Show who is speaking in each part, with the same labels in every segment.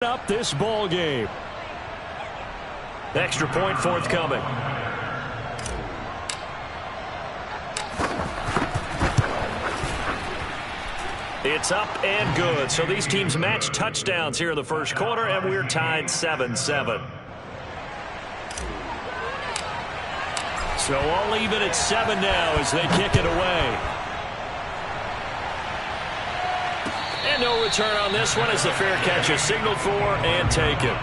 Speaker 1: Up this ball game.
Speaker 2: Extra point forthcoming. It's up and good. So these teams match touchdowns here in the first quarter, and we're tied 7-7. So all even at 7 now as they kick it away. And no return on this one as the fair catch is signaled for and taken.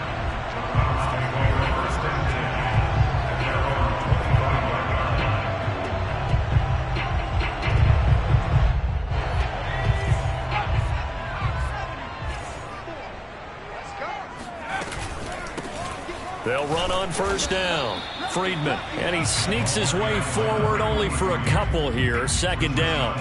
Speaker 2: They'll run on first down. Freedman, and he sneaks his way forward only for a couple here. Second down.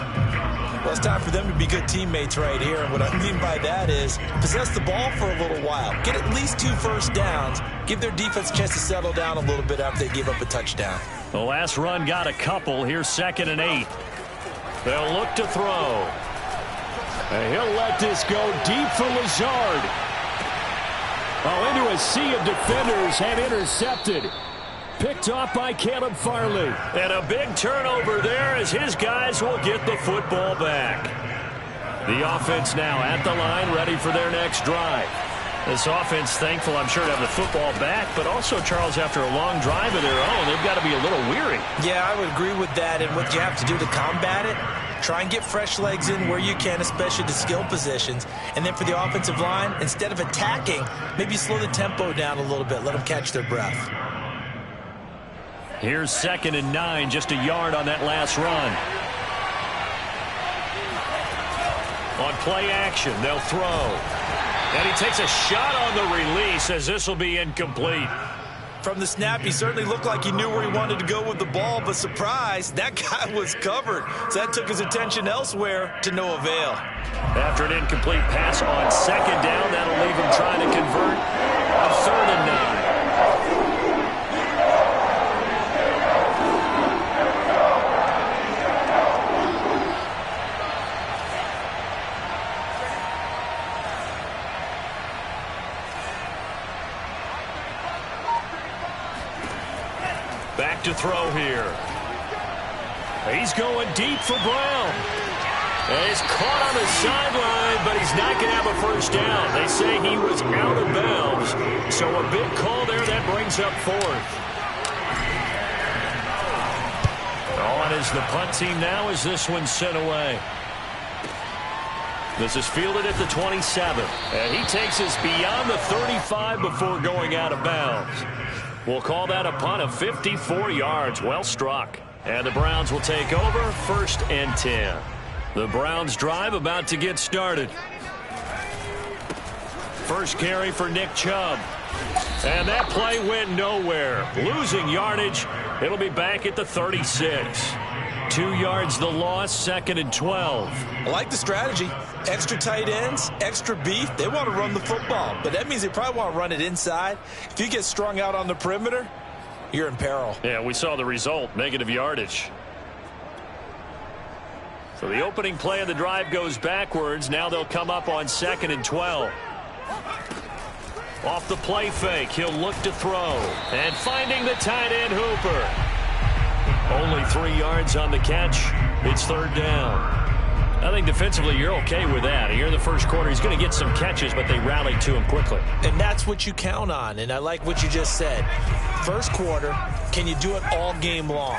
Speaker 3: Well, it's time for them to be good teammates right here. And what I mean by that is possess the ball for a little while. Get at least 2 first downs. Give their defense a chance to settle down a little bit after they give up a touchdown.
Speaker 2: The last run got a couple. Here's 2nd and 8. They'll look to throw.
Speaker 1: And he'll let this go deep for Lazard. Oh, into a sea of defenders and intercepted. Picked off by Caleb Farley.
Speaker 2: And a big turnover there as his guys will get the football back. The offense now at the line, ready for their next drive. This offense thankful, I'm sure, to have the football back, but also, Charles, after a long drive of their own, they've got to be a little weary.
Speaker 3: Yeah, I would agree with that. And what you have to do to combat it, try and get fresh legs in where you can, especially to skill positions. And then for the offensive line, instead of attacking, maybe slow the tempo down a little bit. Let them catch their breath.
Speaker 2: Here's 2nd and 9, just a yard on that last run. On play action, they'll throw. And he takes a shot on the release as this will be incomplete.
Speaker 3: From the snap, he certainly looked like he knew where he wanted to go with the ball, but surprise, that guy was covered. So that took his attention elsewhere to no avail.
Speaker 2: After an incomplete pass on 2nd down, that'll leave him trying to convert a 3rd and 9. Back to throw here. He's going deep for Brown. And he's caught on the sideline, but he's not going to have a first down. They say he was out of bounds. So a big call there that brings up 4th. On is the punt team now as this one's sent away. This is fielded at the 27. And he takes us beyond the 35 before going out of bounds. We'll call that a punt of 54 yards. Well struck. And the Browns will take over 1st and 10. The Browns drive about to get started. First carry for Nick Chubb. And that play went nowhere. Losing yardage. It'll be back at the 36. 2 yards the loss, 2nd and 12.
Speaker 3: I like the strategy. Extra tight ends, extra beef. They want to run the football, but that means they probably want to run it inside. If you get strung out on the perimeter, you're in peril.
Speaker 2: Yeah, we saw the result, negative yardage. So the opening play of the drive goes backwards. Now they'll come up on 2nd and 12. Off the play fake, he'll look to throw. And finding the tight end Hooper. Only 3 yards on the catch. It's 3rd down. I think defensively you're okay with that. Here in the first quarter, he's going to get some catches, but they rallied to him quickly.
Speaker 3: And that's what you count on, and I like what you just said. First quarter, can you do it all game long?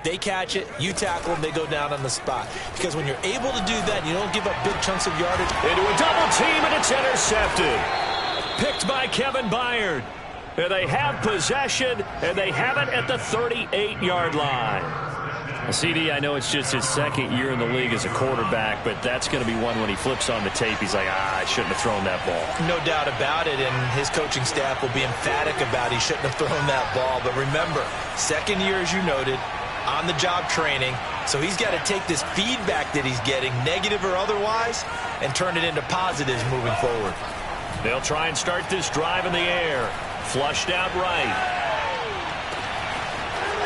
Speaker 3: They catch it, you tackle them, they go down on the spot. Because when you're able to do that, you don't give up big chunks of yardage.
Speaker 2: Into a double team, and it's intercepted. Picked by Kevin Byard. And they have possession, and they have it at the 38-yard line. CD, I know it's just his 2nd year in the league as a quarterback, but that's going to be one when he flips on the tape. He's like, I shouldn't have thrown that ball.
Speaker 3: No doubt about it, and his coaching staff will be emphatic about he shouldn't have thrown that ball. But remember, 2nd year, as you noted, on-the-job training. So he's got to take this feedback that he's getting, negative or otherwise, and turn it into positives moving forward.
Speaker 2: They'll try and start this drive in the air. Flushed out right.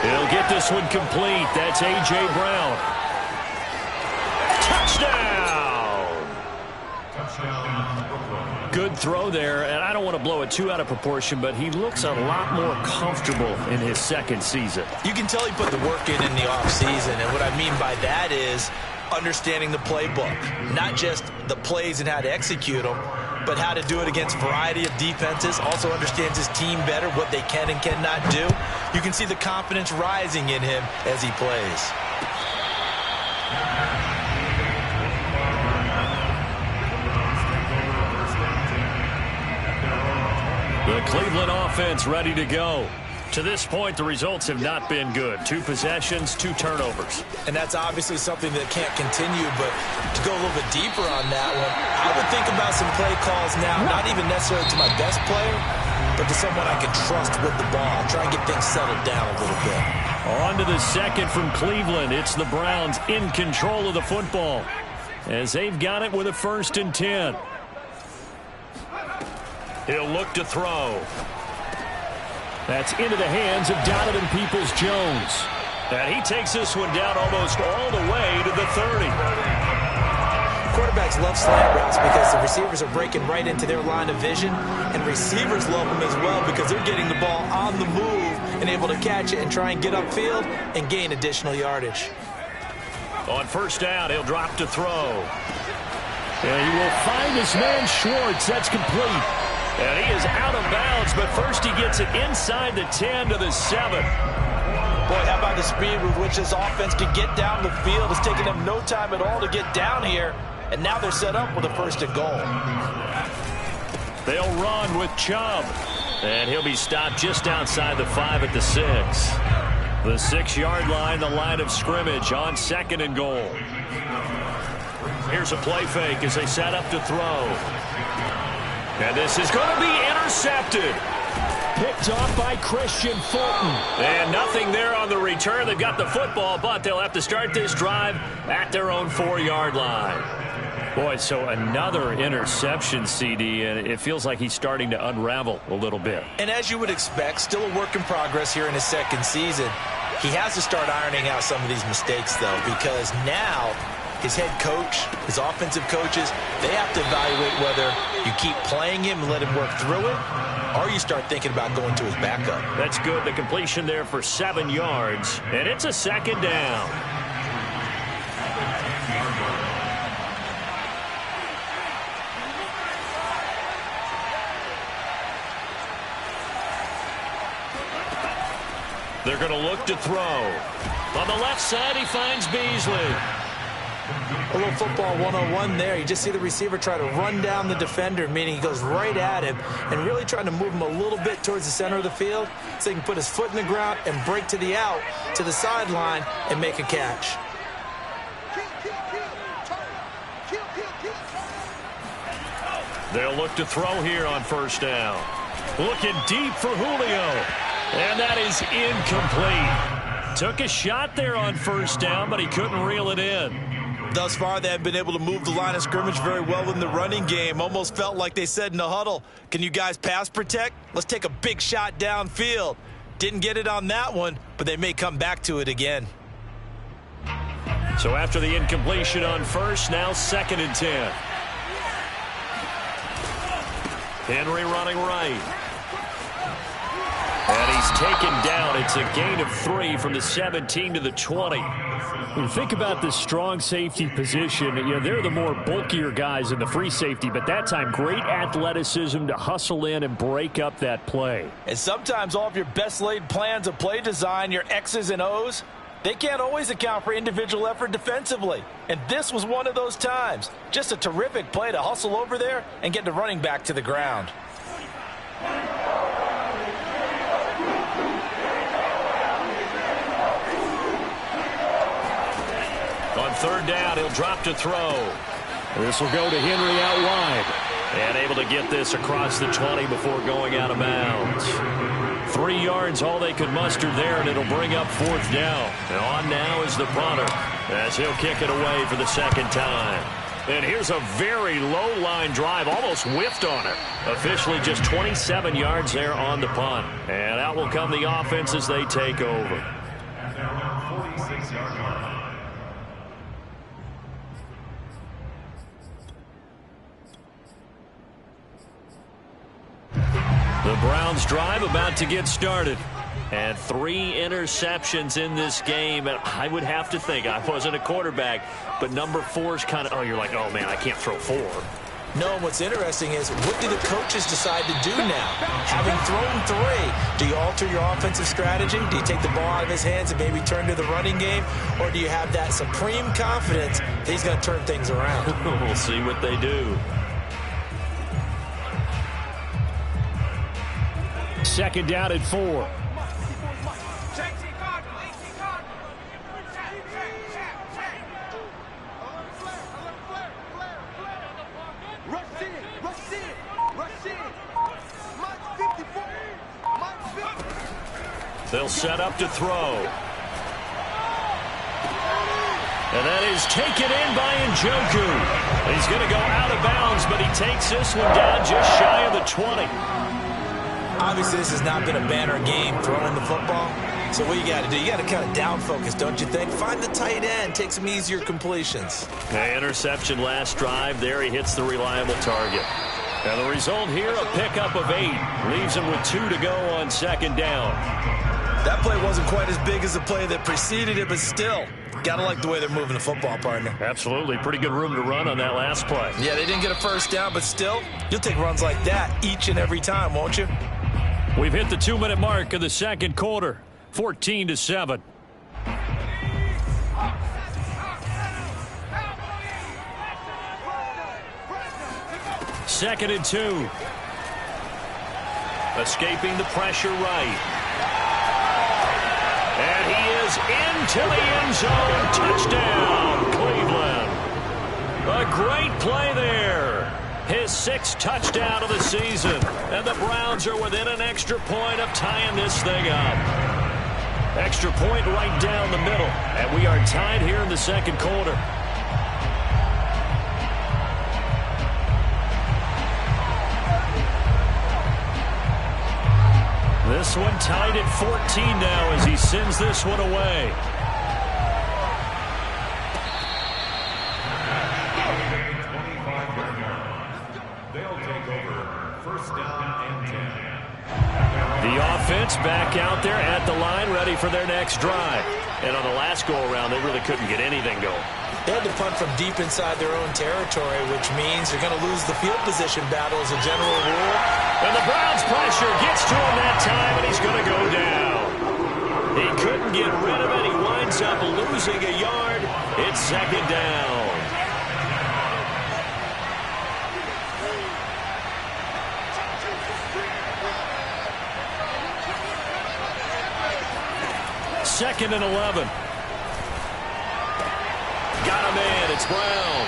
Speaker 2: He'll get this one complete. That's A.J. Brown. Touchdown!
Speaker 1: good throw there, and I don't want to blow it too out of proportion, but he looks a lot more comfortable in his second season.
Speaker 3: You can tell he put the work in the offseason, and what I mean by that is understanding the playbook, not just the plays and how to execute them, but how to do it against a variety of defenses. Also understands his team better, what they can and cannot do. You can see the confidence rising in him as he plays.
Speaker 1: The Cleveland offense ready to go. To this point, the results have not been good. 2 possessions, 2 turnovers.
Speaker 3: And that's obviously something that can't continue, but to go a little bit deeper on that one, I would think about some play calls now, not even necessarily to my best player, but to someone I can trust with the ball. Try and get things settled down a little bit.
Speaker 1: On to the second from Cleveland. It's the Browns in control of the football as they've got it with a 1st and 10. He'll look to throw. That's into the hands of Donovan Peoples-Jones. And he takes this one down almost all the way to the 30.
Speaker 3: Quarterbacks love slant routes because the receivers are breaking right into their line of vision, and receivers love them as well because they're getting the ball on the move and able to catch it and try and get upfield and gain additional yardage.
Speaker 1: On 1st down, he'll drop to throw. And he will find his man Schwartz. That's complete. And he is out of bounds, but first he gets it inside the 10 to the 7.
Speaker 3: Boy, how about the speed with which this offense can get down the field? It's taken them no time at all to get down here, and now they're set up with a 1st and goal.
Speaker 1: They'll run with Chubb, and he'll be stopped just outside the 5 at the 6. The 6-yard line, the line of scrimmage on 2nd and goal. Here's a play fake as they set up to throw. And this is going to be intercepted. Picked off by Christian Fulton. And nothing there on the return. They've got the football, but they'll have to start this drive at their own 4-yard line. Boy, so another interception, CD, and it feels like he's starting to unravel a little bit.
Speaker 3: And as you would expect, still a work in progress here in his 2nd season. He has to start ironing out some of these mistakes, though, because now his head coach, his offensive coaches, they have to evaluate whether you keep playing him and let him work through it, or you start thinking about going to his backup.
Speaker 1: That's good. The completion there for 7 yards, and it's a 2nd down. They're going to look to throw. On the left side, he finds Beasley.
Speaker 3: A little football 101 there. You just see the receiver try to run down the defender, meaning he goes right at him and really trying to move him a little bit towards the center of the field so he can put his foot in the ground and break to the out, to the sideline, and make a catch.
Speaker 1: They'll look to throw here on 1st down. Looking deep for Julio. And that is incomplete. Took a shot there on 1st down, but he couldn't reel it in.
Speaker 3: Thus far, they have been able to move the line of scrimmage very well in the running game. Almost felt like they said in the huddle, can you guys pass protect? Let's take a big shot downfield. Didn't get it on that one, but they may come back to it again.
Speaker 1: So after the incompletion on 1st, now 2nd and 10. Henry running right. And he's taken down. It's a gain of 3 from the 17 to the 20. When you think about the strong safety position, they're the more bulkier guys in the free safety, but that time great athleticism to hustle in and break up that play.
Speaker 3: And sometimes all of your best laid plans of play design, your X's and O's, they can't always account for individual effort defensively. And this was one of those times. Just a terrific play to hustle over there and get the running back to the ground.
Speaker 1: On 3rd down, he'll drop to throw. This will go to Henry out wide. And able to get this across the 20 before going out of bounds. 3 yards, all they could muster there, and it'll bring up 4th down. And on now is the punter, as he'll kick it away for the 2nd time. And here's a very low-line drive, almost whiffed on it. Officially just 27 yards there on the punt. And out will come the offense as they take over. 46-yard line. The Browns drive about to get started. And 3 interceptions in this game. And I would have to think, I wasn't a quarterback, but number 4 is kind of, you're like, oh, man, I can't throw 4.
Speaker 3: No, and what's interesting is, what do the coaches decide to do now? Having thrown 3, do you alter your offensive strategy? Do you take the ball out of his hands and maybe turn to the running game? Or do you have that supreme confidence that he's going to turn things around?
Speaker 1: We'll see what they do. Second down at 4. They'll set up to throw. And that is taken in by Njoku. He's going to go out of bounds, but he takes this one down just shy of the 20.
Speaker 3: Obviously, this has not been a banner game throwing the football. So what you got to do, you got to kind of down focus, don't you think? Find the tight end, take some easier completions.
Speaker 1: The interception last drive. There he hits the reliable target. And the result here, a pickup of 8. Leaves him with 2 to go on second down.
Speaker 3: That play wasn't quite as big as the play that preceded it, but still, got to like the way they're moving the football, partner.
Speaker 1: Absolutely. Pretty good room to run on that last play.
Speaker 3: Yeah, they didn't get a first down, but still, you'll take runs like that each and every time, won't you?
Speaker 1: We've hit the 2-minute mark of the second quarter. 14-7. Second and 2. Escaping the pressure right. And he is into the end zone. Touchdown, Cleveland. A great play there. His 6th touchdown of the season. And the Browns are within an extra point of tying this thing up. Extra point right down the middle. And we are tied here in the second quarter. This one tied at 14 now as he sends this one away.
Speaker 4: They'll take over first down and 10.
Speaker 1: The offense back out there at the line, ready for their next drive. And on the last go-around, they really couldn't get anything going.
Speaker 3: They had to punt from deep inside their own territory, which means they're going to lose the field position battle as a general rule.
Speaker 1: And the Browns pressure gets to him that time, and he's going to go down. He couldn't get rid of it. He winds up losing a yard. It's second down. Second and 11. Got him in. It's Brown.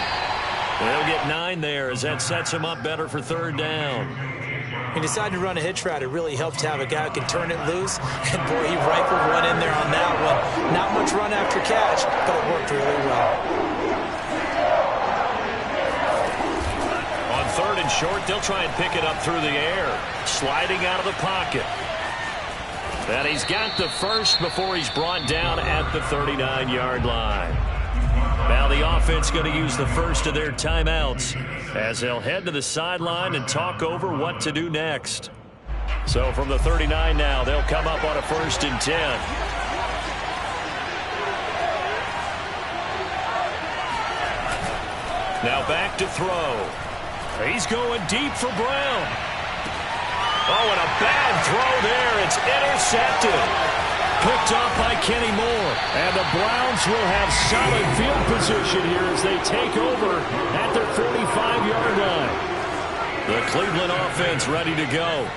Speaker 1: They'll get 9 there as that sets him up better for third down.
Speaker 3: He decided to run a hitch route. It really helped to have a guy who can turn it loose. And, boy, he rifled one in there on that one. Not much run after catch, but it worked really well.
Speaker 1: On third and short, they'll try and pick it up through the air. Sliding out of the pocket. And he's got the first before he's brought down at the 39-yard line. Now the offense going to use the first of their timeouts as they'll head to the sideline and talk over what to do next. So from the 39 now, they'll come up on a 1st and 10. Now back to throw. He's going deep for Brown. Oh, and a bad throw there. It's intercepted. Picked off by Kenny Moore. And the Browns will have solid field position here as they take over at their 45-yard line. The Cleveland offense ready to go.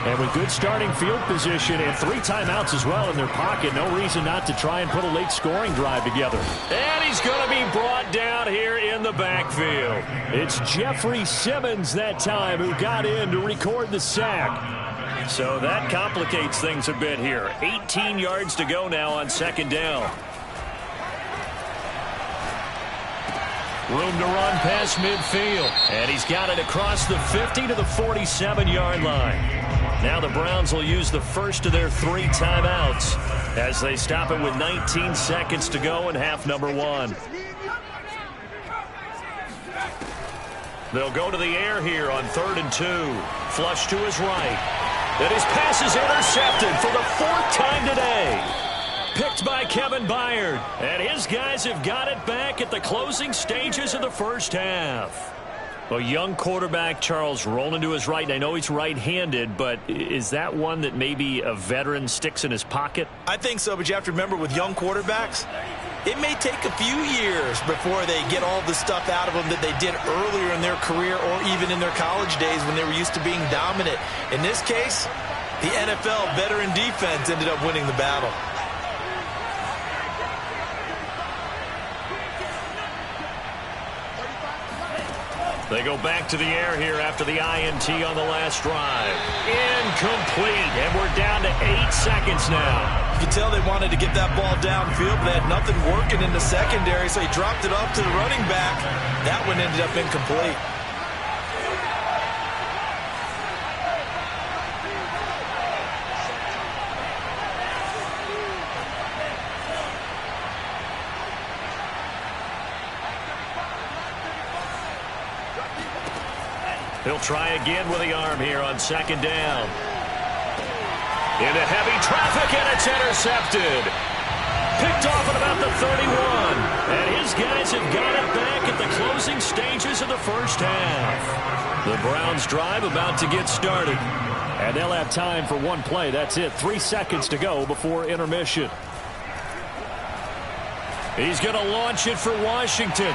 Speaker 1: And with good starting field position and 3 timeouts as well in their pocket, no reason not to try and put a late scoring drive together. And he's going to be brought down here in the backfield. It's Jeffrey Simmons that time who got in to record the sack. So that complicates things a bit here. 18 yards to go now on second down. Room to run past midfield. And he's got it across the 50 to the 47-yard line. Now the Browns will use the first of their 3 timeouts as they stop it with 19 seconds to go in half number 1. They'll go to the air here on 3rd and 2. Flush to his right. And his pass is intercepted for the 4th time today. Picked by Kevin Byard. And his guys have got it back at the closing stages of the first half. A young quarterback, Charles, rolling to his right. And I know he's right-handed, but is that one that maybe a veteran sticks in his pocket?
Speaker 3: I think so, but you have to remember with young quarterbacks, it may take a few years before they get all the stuff out of them that they did earlier in their career or even in their college days when they were used to being dominant. In this case, the NFL veteran defense ended up winning the battle.
Speaker 1: They go back to the air here after the INT on the last drive. Incomplete, and we're down to 8 seconds now.
Speaker 3: You can tell they wanted to get that ball downfield, but they had nothing working in the secondary, so he dropped it off to the running back. That one ended up incomplete.
Speaker 1: He'll try again with the arm here on 2nd down. Into heavy traffic, and it's intercepted. Picked off at about the 31. And his guys have got it back at the closing stages of the first half. The Browns drive about to get started. And they'll have time for one play. That's it. 3 seconds to go before intermission. He's going to launch it for Washington.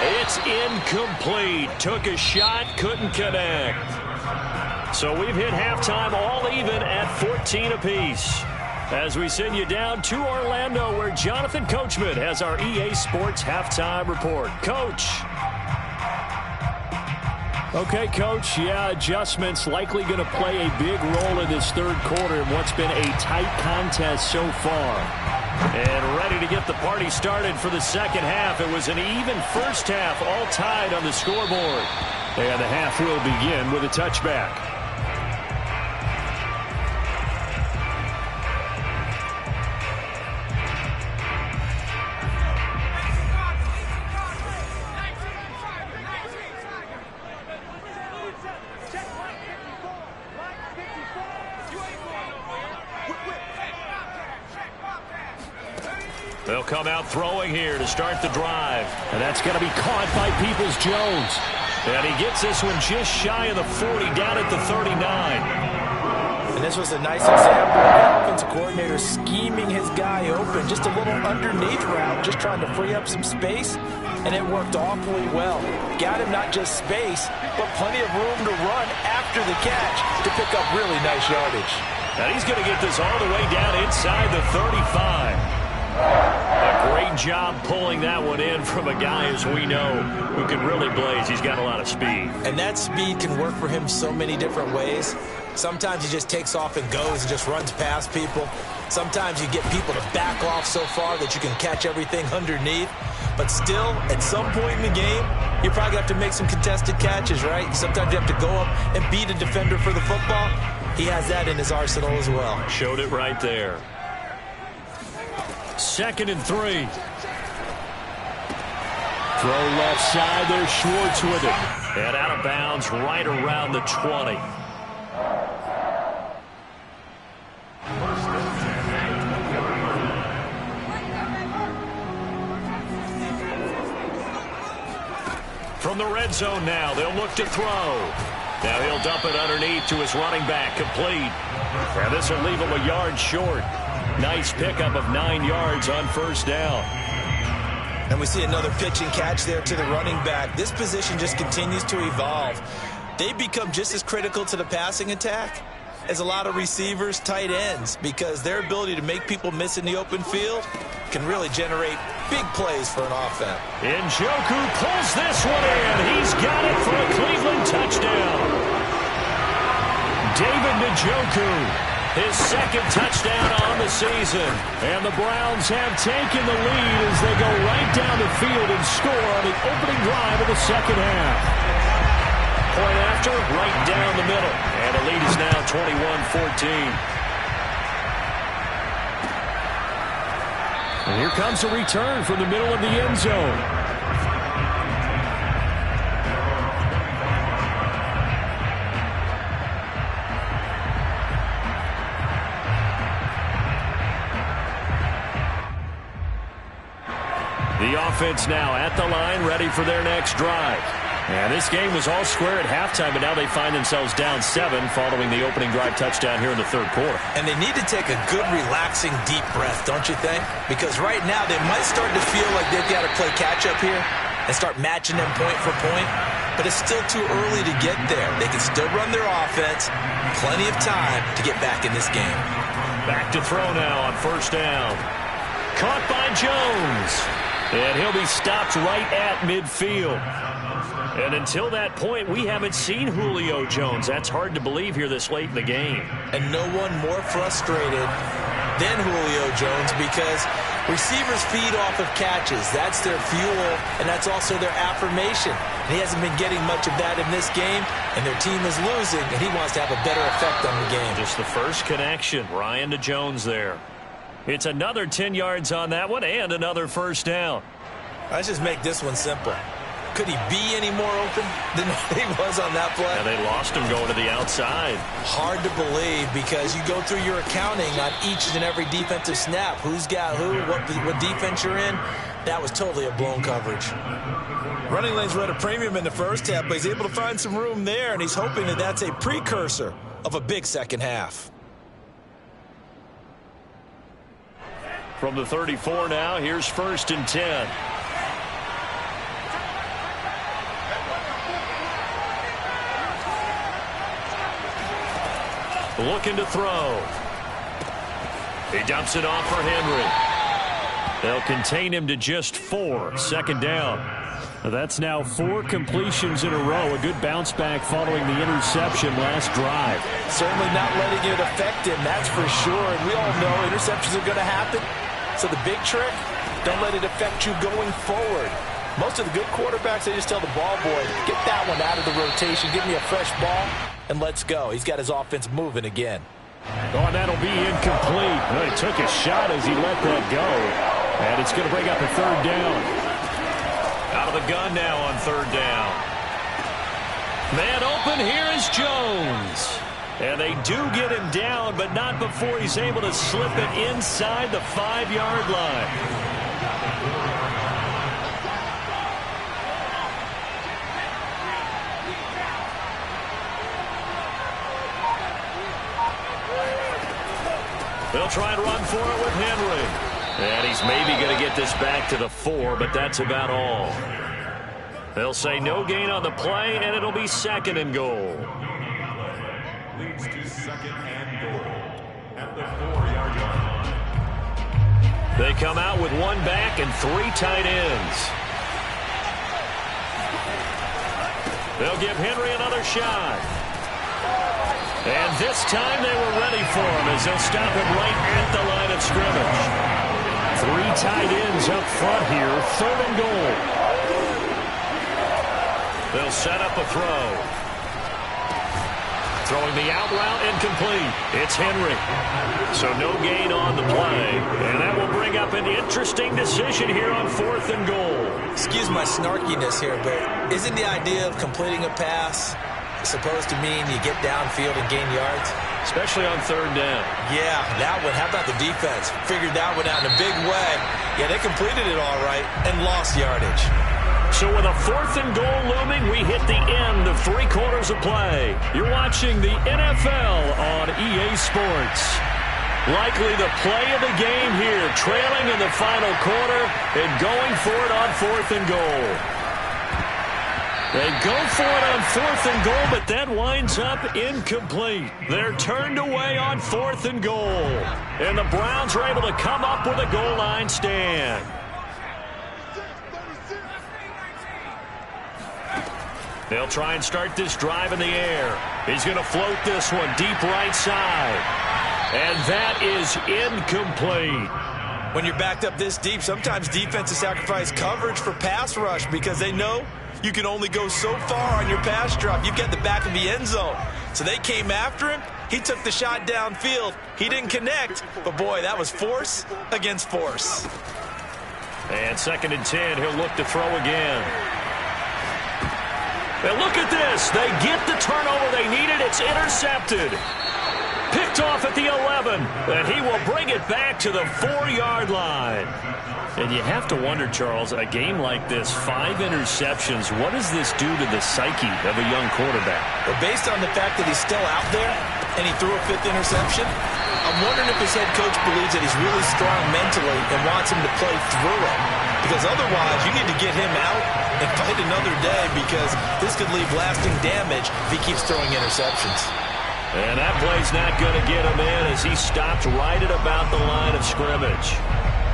Speaker 1: It's incomplete. Took a shot, couldn't connect. So we've hit halftime all even at 14 apiece. As we send you down to Orlando, where Jonathan Coachman has our EA Sports halftime report. Coach. Okay, Coach. Yeah, adjustments likely going to play a big role in this third quarter in what's been a tight contest so far. And ready to get the party started for the second half. It was an even first half, all tied on the scoreboard. And the half will begin with a touchback. They'll come out throwing here to start the drive. And that's going to be caught by Peoples-Jones. And he gets this one just shy of the 40, down at the 39.
Speaker 3: And this was a nice example of the offensive coordinator scheming his guy open. Just a little underneath route, just trying to free up some space. And it worked awfully well. Got him not just space, but plenty of room to run after the catch to pick up really nice yardage.
Speaker 1: And he's going to get this all the way down inside the 35. A great job pulling that one in from a guy, as we know, who can really blaze. He's got a lot of speed.
Speaker 3: And that speed can work for him so many different ways. Sometimes he just takes off and goes and just runs past people. Sometimes you get people to back off so far that you can catch everything underneath. But still, at some point in the game, you probably have to make some contested catches, right? Sometimes you have to go up and beat a defender for the football. He has that in his arsenal as well.
Speaker 1: Showed it right there. 2nd and 3. Throw left side. There's Schwartz with it. And out of bounds right around the 20. From the red zone now, they'll look to throw. Now he'll dump it underneath to his running back, complete. And this will leave him a yard short. Nice pickup of 9 yards on first down.
Speaker 3: And we see another pitch and catch there to the running back. This position just continues to evolve. They become just as critical to the passing attack as a lot of receivers, tight ends, because their ability to make people miss in the open field can really generate big plays for an offense.
Speaker 1: Njoku pulls this one in. He's got it for a Cleveland touchdown. David Njoku. His 2nd touchdown on the season. And the Browns have taken the lead as they go right down the field and score on the opening drive of the second half. Point after, right down the middle. And the lead is now 21-14. And here comes a return from the middle of the end zone. offense now at the line, ready for their next drive. And this game was all square at halftime, but now they find themselves down 7 following the opening drive touchdown here in the third quarter.
Speaker 3: And they need to take a good, relaxing, deep breath, don't you think? Because right now they might start to feel like they've got to play catch-up here and start matching them point for point. But it's still too early to get there. They can still run their offense. Plenty of time to get back in this game.
Speaker 1: Back to throw now on first down. Caught by Jones. And he'll be stopped right at midfield. And until that point, we haven't seen Julio Jones. That's hard to believe here this late in the game.
Speaker 3: And no one more frustrated than Julio Jones because receivers feed off of catches. That's their fuel, and that's also their affirmation. And he hasn't been getting much of that in this game, and their team is losing, and he wants to have a better effect on the game.
Speaker 1: Just the first connection, Ryan to Jones there. It's another 10 yards on that one and another first down.
Speaker 3: Let's just make this one simple. Could he be any more open than he was on that play?
Speaker 1: And they lost him going to the outside.
Speaker 3: Hard to believe because you go through your accounting on each and every defensive snap. Who's got who, what defense you're in. That was totally a blown coverage. Running lanes were at a premium in the first half, but he's able to find some room there, and he's hoping that that's a precursor of a big second half.
Speaker 1: From the 34 now, here's 1st and 10. Looking to throw. He dumps it off for Henry. They'll contain him to just 4. Second down. That's now 4 completions in a row. A good bounce back following the interception last drive.
Speaker 3: Certainly not letting it affect him, that's for sure. And we all know interceptions are going to happen. So the big trick, don't let it affect you going forward. Most of the good quarterbacks, they just tell the ball boy, get that one out of the rotation, give me a fresh ball, and let's go. He's got his offense moving again.
Speaker 1: Oh, and that'll be incomplete. Well, he took a shot as he let that go. And it's going to bring up a third down. Out of the gun now on third down. Man open, here is Jones. And they do get him down, but not before he's able to slip it inside the 5-yard line. They'll try and run for it with Henry. And he's maybe going to get this back to the 4, but that's about all. They'll say no gain on the play, and it'll be 2nd and goal.
Speaker 4: Leads to 2nd and goal at the 4-yard line.
Speaker 1: They come out with 1 back and 3 tight ends. They'll give Henry another shot. And this time they were ready for him as they'll stop him right at the line of scrimmage. 3 tight ends up front here, 3rd and goal. They'll set up a throw. Throwing the out route, incomplete. It's Henry. So no gain on the play. And that will bring up an interesting decision here on 4th and goal.
Speaker 3: Excuse my snarkiness here, but isn't the idea of completing a pass supposed to mean you get downfield and gain yards?
Speaker 1: Especially on 3rd down.
Speaker 3: Yeah, that one. How about the defense? Figured that one out in a big way. Yeah, they completed it all right and lost yardage.
Speaker 1: So with a 4th and goal looming, we hit the end of 3 quarters of play. You're watching the NFL on EA Sports. Likely the play of the game here, trailing in the final quarter and going for it on 4th and goal. They go for it on 4th and goal, but that winds up incomplete. They're turned away on 4th and goal. And the Browns are able to come up with a goal line stand. They'll try and start this drive in the air. He's going to float this one deep right side. And that is incomplete.
Speaker 3: When you're backed up this deep, sometimes defenses sacrifice coverage for pass rush because they know you can only go so far on your pass drop. You've got the back of the end zone. So they came after him. He took the shot downfield. He didn't connect. But, boy, that was force against force.
Speaker 1: And 2nd and 10, he'll look to throw again. And look at this. They get the turnover they needed. It's intercepted. Picked picked off at the 11, and he will bring it back to the 4-yard line. And you have to wonder, Charles, a game like this, 5 interceptions, what does this do to the psyche of a young quarterback?
Speaker 3: Well, based on the fact that he's still out there and he threw a 5th interception, I'm wondering if his head coach believes that he's really strong mentally and wants him to play through it. Because otherwise, you need to get him out and fight another day, because this could leave lasting damage if he keeps throwing interceptions.
Speaker 1: And that play's not going to get him in as he stopped right at about the line of scrimmage.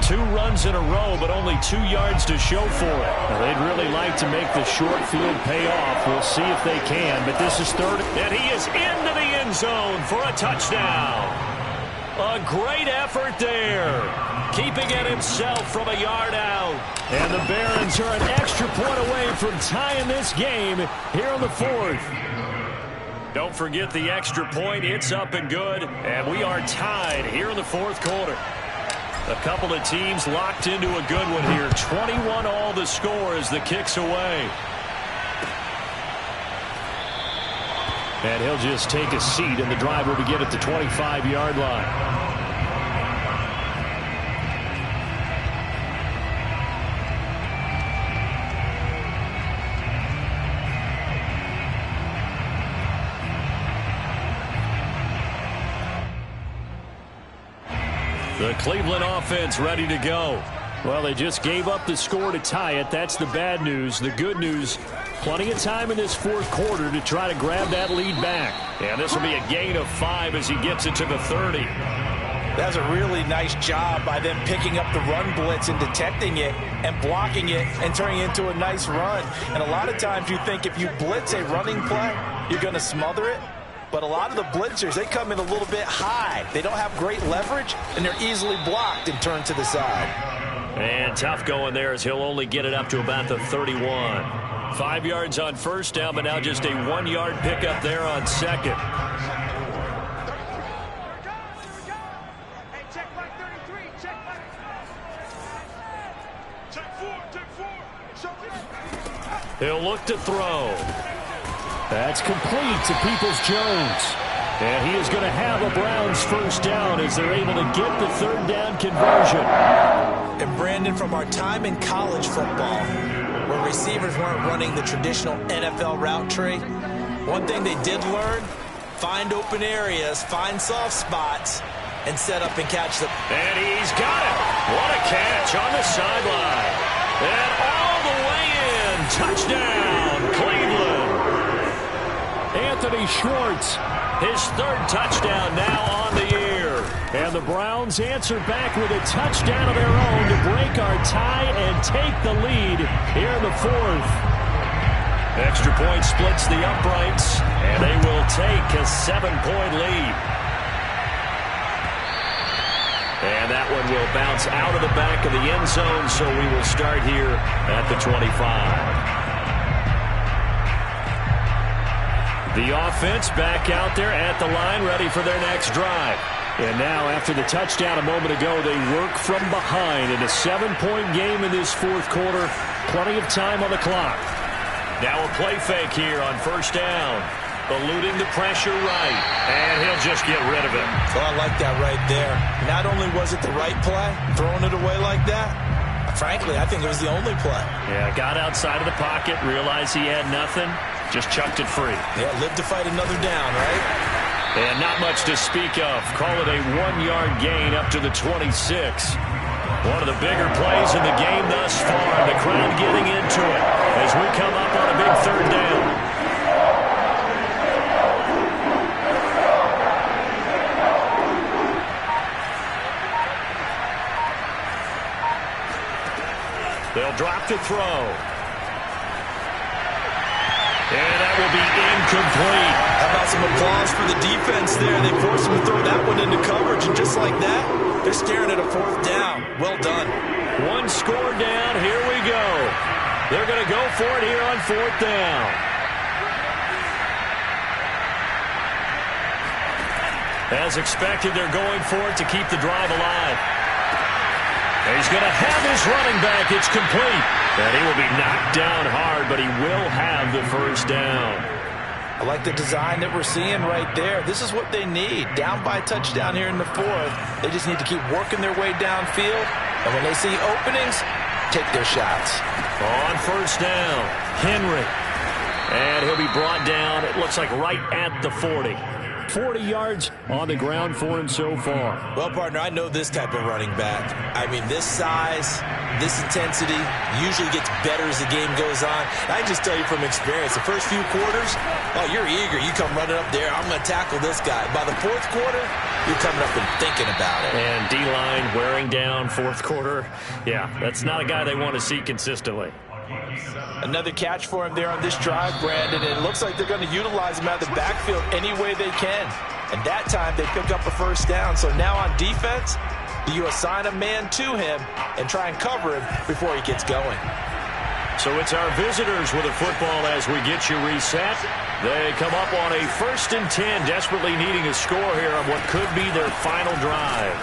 Speaker 1: 2 runs in a row, but only 2 yards to show for it. Now, they'd really like to make the short field pay off. We'll see if they can, but this is 3rd. And he is into the end zone for a touchdown. A great effort there, keeping it himself from a yard out. And the Barons are an extra point away from tying this game here on the 4th. Don't forget the extra point. It's up and good, and we are tied here in the 4th quarter. A couple of teams locked into a good one here. 21-all the score as the kick's away. And he'll just take a seat, and the drive will begin at the 25-yard line. The Cleveland offense ready to go. Well, they just gave up the score to tie it. That's the bad news. The good news, plenty of time in this 4th quarter to try to grab that lead back. And this will be a gain of 5 as he gets it to the 30.
Speaker 3: That's a really nice job by them picking up the run blitz and detecting it and blocking it and turning it into a nice run. And a lot of times you think if you blitz a running play, you're going to smother it. But a lot of the blitzers, they come in a little bit high. They don't have great leverage, and they're easily blocked and turned to the side.
Speaker 1: And tough going there as he'll only get it up to about the 31. 5 yards on 1st down, but now just a 1-yard pickup there on 2nd. He'll look to throw. That's complete to Peoples-Jones. And he is going to have a Browns 1st down as they're able to get the 3rd down conversion.
Speaker 3: And Brandon, from our time in college football, where receivers weren't running the traditional NFL route tree, one thing they did learn, find open areas, find soft spots, and set up and catch them.
Speaker 1: And he's got it. What a catch on the sideline. And all the way in. Touchdown, Cleveland. Anthony Schwartz, his 3rd touchdown now on the year. And the Browns answer back with a touchdown of their own to break our tie and take the lead here in the 4th. Extra point splits the uprights, and they will take a 7-point lead. And that one will bounce out of the back of the end zone, so we will start here at the 25. The offense back out there at the line, ready for their next drive. And now, after the touchdown a moment ago, they work from behind in a 7-point game in this 4th quarter. Plenty of time on the clock. Now a play fake here on 1st down. Eluding the pressure right. And he'll just get rid of it.
Speaker 3: Well, I like that right there. Not only was it the right play, throwing it away like that, frankly, I think it was the only play.
Speaker 1: Yeah, got outside of the pocket, realized he had nothing, just chucked it free.
Speaker 3: Yeah, live to fight another down, right?
Speaker 1: And not much to speak of. Call it a 1-yard gain up to the 26. One of the bigger plays in the game thus far. The crowd getting into it as we come up on a big 3rd down. They'll drop to throw. And that will be incomplete.
Speaker 3: How about some applause for the defense there? They forced him to throw that one into coverage, and just like that, they're staring at a 4th down. Well done.
Speaker 1: 1 score down. Here we go. They're going to go for it here on 4th down. As expected, they're going for it to keep the drive alive. He's going to have his running back. It's complete. And he will be knocked down hard, but he will have the 1st down.
Speaker 3: I like the design that we're seeing right there. This is what they need. Down by a touchdown here in the fourth. They just need to keep working their way downfield. And when they see openings, take their shots.
Speaker 1: On first down, Henry. And he'll be brought down, it looks like right at the 40. 40 yards on the ground for him so far.
Speaker 3: Well, partner, I know this type of running back. I mean, this size, this intensity usually gets better as the game goes on. I can just tell you from experience, the first few quarters, oh, you're eager. You come running up there, I'm going to tackle this guy. By the fourth quarter, you're coming up and thinking about it.
Speaker 1: And D-line wearing down fourth quarter. Yeah, that's not a guy they want to see consistently.
Speaker 3: Another catch for him there on this drive, Brandon, and it looks like they're going to utilize him out of the backfield any way they can. And that time they pick up a first down. So now on defense, do you assign a man to him and try and cover him before he gets going?
Speaker 1: So it's our visitors with a football as we get you reset. They come up on a 1st and 10, desperately needing a score here on what could be their final drive.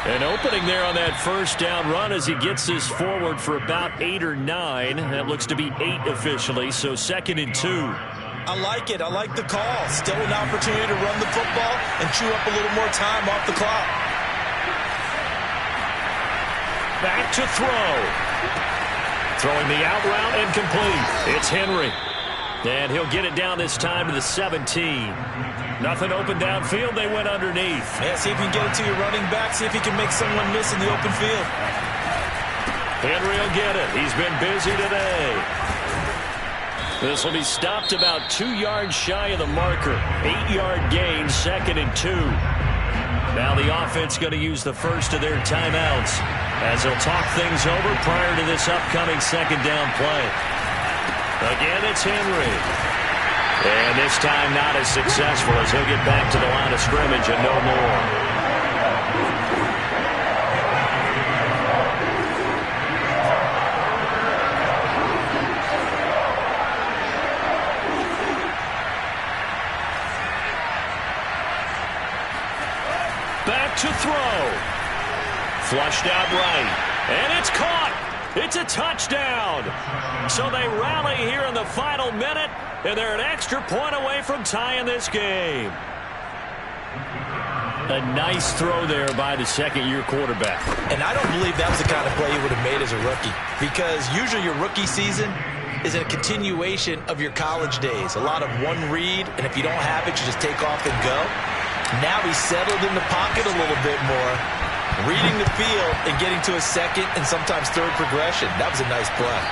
Speaker 1: An opening there on that first down run as he gets this forward for about 8 or 9. That looks to be 8 officially, so 2nd and 2.
Speaker 3: I like it. I like the call. Still an opportunity to run the football and chew up a little more time off the clock.
Speaker 1: Back to throw. Throwing the out route and complete. It's Henry. And he'll get it down this time to the 17. Nothing open downfield. They went underneath.
Speaker 3: Yeah, see if you can get it to your running back. See if he can make someone miss in the open field.
Speaker 1: Henry will get it. He's been busy today. This will be stopped about 2 yards shy of the marker. 8-yard gain, 2nd and 2. Now the offense going to use the first of their timeouts as they'll talk things over prior to this upcoming 2nd down play. Again, it's Henry. And this time not as successful as he'll get back to the line of scrimmage and no more. Back to throw. Flushed out right. And it's caught. It's a touchdown. So they rally here in the final minute, and they're an extra point away from tying this game. A nice throw there by the second-year quarterback.
Speaker 3: And I don't believe that was the kind of play he would have made as a rookie, because usually your rookie season is a continuation of your college days. A lot of one read, and if you don't have it, you just take off and go. Now he's settled in the pocket a little bit more, reading the field and getting to a second and sometimes third progression. That was a nice play.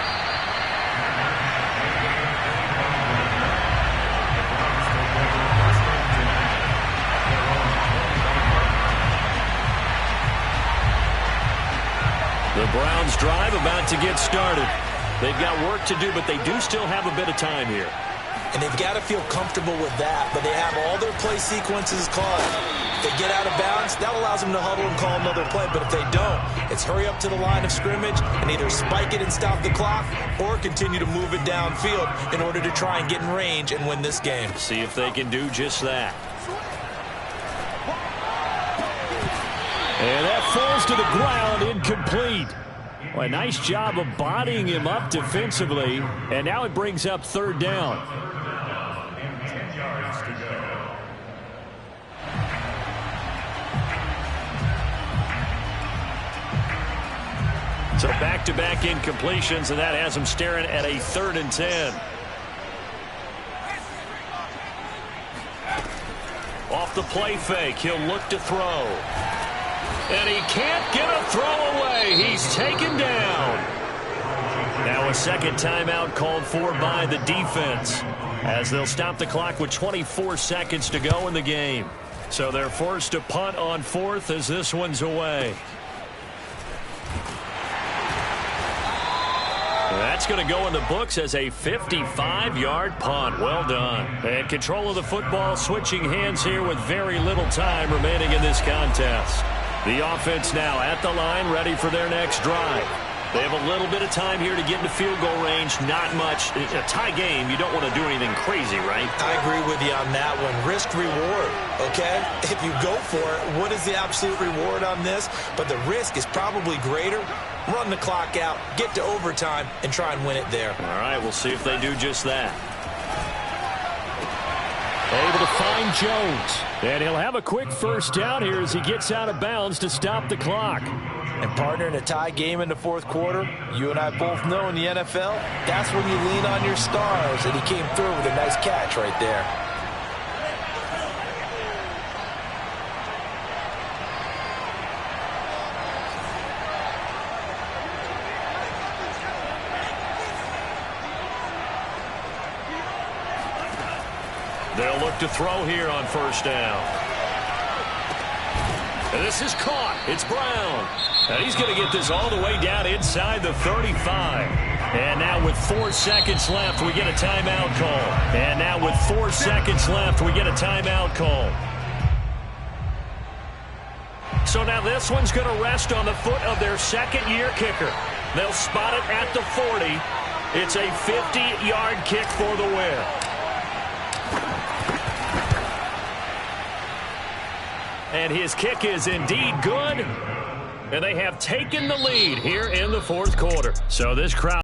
Speaker 1: The Browns drive about to get started. They've got work to do, but they do still have a bit of time here.
Speaker 3: And they've got to feel comfortable with that, but they have all their play sequences caught. If they get out of bounds, that allows them to huddle and call another play. But if they don't, it's hurry up to the line of scrimmage and either spike it and stop the clock or continue to move it downfield in order to try and get in range and win this game.
Speaker 1: See if they can do just that. And that falls to the ground, incomplete. Well, a nice job of bodying him up defensively, and now it brings up 3rd down. So back-to-back incompletions, and that has him staring at a 3rd and 10. Off the play fake, he'll look to throw. And he can't get a throw away. He's taken down. Now a second timeout called for by the defense as they'll stop the clock with 24 seconds to go in the game. So they're forced to punt on 4th as this one's away. That's going to go in the books as a 55-yard punt. Well done. And control of the football switching hands here with very little time remaining in this contest. The offense now at the line, ready for their next drive. They have a little bit of time here to get into field goal range. Not much. A tie game, you don't want to do anything crazy, right?
Speaker 3: I agree with you on that one. Risk reward, okay? If you go for it, what is the absolute reward on this? But the risk is probably greater. Run the clock out, get to overtime, and try and win it there.
Speaker 1: All right, we'll see if they do just that. Able to find Jones. And he'll have a quick first down here as he gets out of bounds to stop the clock.
Speaker 3: And partner, in a tie game in the fourth quarter, you and I both know in the NFL, that's when you lean on your stars, and he came through with a nice catch right there.
Speaker 1: They'll look to throw here on first down. And this is caught. It's Brown. And he's going to get this all the way down inside the 35. And now with 4 seconds left, we get a timeout call. And now with 4 seconds left, we get a timeout call. So now this one's going to rest on the foot of their second-year kicker. They'll spot it at the 40. It's a 50-yard kick for the win. And his kick is indeed good. And they have taken the lead here in the fourth quarter. So this crowd